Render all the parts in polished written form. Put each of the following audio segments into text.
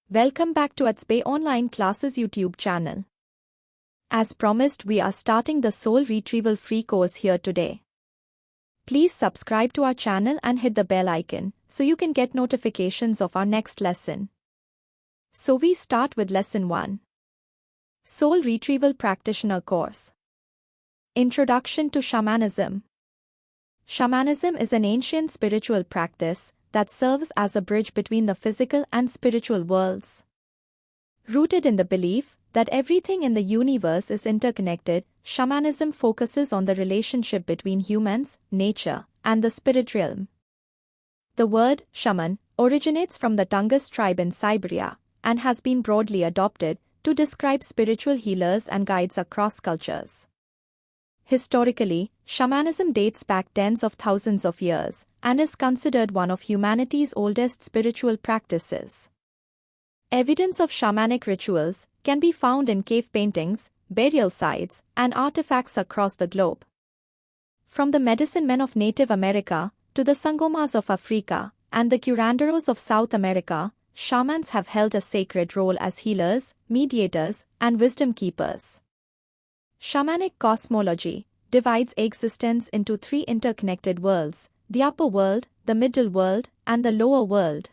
Welcome back to Atsbay Online Classes YouTube channel. As promised, we are starting the Soul Retrieval free course here today. Please subscribe to our channel and hit the bell icon so you can get notifications of our next lesson. So we start with Lesson 1. Soul Retrieval Practitioner Course. Introduction to Shamanism. Shamanism is an ancient spiritual practice that serves as a bridge between the physical and spiritual worlds. Rooted in the belief that everything in the universe is interconnected, shamanism focuses on the relationship between humans, nature, and the spirit realm. The word shaman originates from the Tungus tribe in Siberia and has been broadly adopted to describe spiritual healers and guides across cultures. Historically, shamanism dates back tens of thousands of years and is considered one of humanity's oldest spiritual practices. Evidence of shamanic rituals can be found in cave paintings, burial sites, and artifacts across the globe. From the medicine men of Native America to the Sangomas of Africa and the curanderos of South America, shamans have held a sacred role as healers, mediators, and wisdom keepers. Shamanic cosmology divides existence into three interconnected worlds: the upper world, the middle world, and the lower world.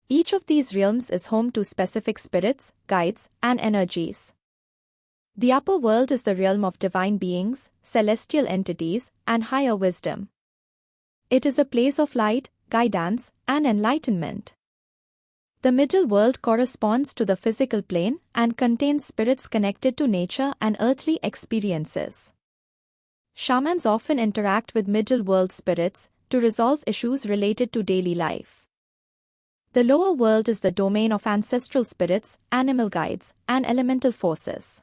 Each of these realms is home to specific spirits, guides, and energies. The upper world is the realm of divine beings, celestial entities, and higher wisdom. It is a place of light, guidance, and enlightenment. The middle world corresponds to the physical plane and contains spirits connected to nature and earthly experiences. Shamans often interact with middle world spirits to resolve issues related to daily life. The lower world is the domain of ancestral spirits, animal guides, and elemental forces.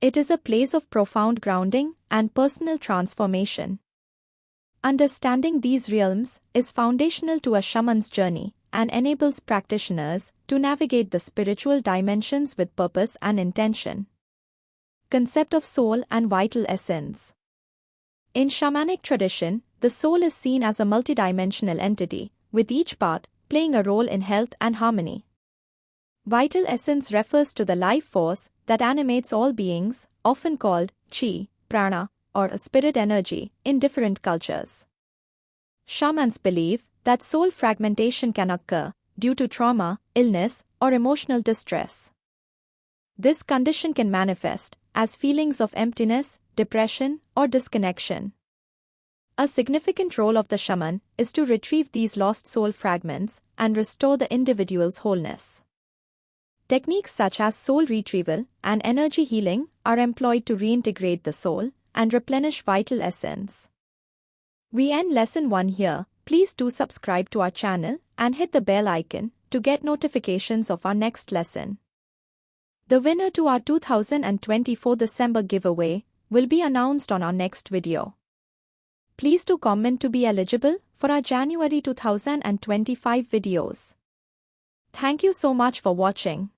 It is a place of profound grounding and personal transformation. Understanding these realms is foundational to a shaman's journey and enables practitioners to navigate the spiritual dimensions with purpose and intention. Concept of soul and vital essence. In shamanic tradition, the soul is seen as a multidimensional entity, with each part playing a role in health and harmony. Vital essence refers to the life force that animates all beings, often called chi, prana, or a spirit energy in different cultures. Shamans believe that soul fragmentation can occur due to trauma, illness, or emotional distress. This condition can manifest as feelings of emptiness, depression, or disconnection. A significant role of the shaman is to retrieve these lost soul fragments and restore the individual's wholeness. Techniques such as soul retrieval and energy healing are employed to reintegrate the soul and replenish vital essence. We end Lesson 1 here. Please do subscribe to our channel and hit the bell icon to get notifications of our next lesson. The winner to our 2024 December giveaway will be announced on our next video. Please do comment to be eligible for our January 2025 videos. Thank you so much for watching.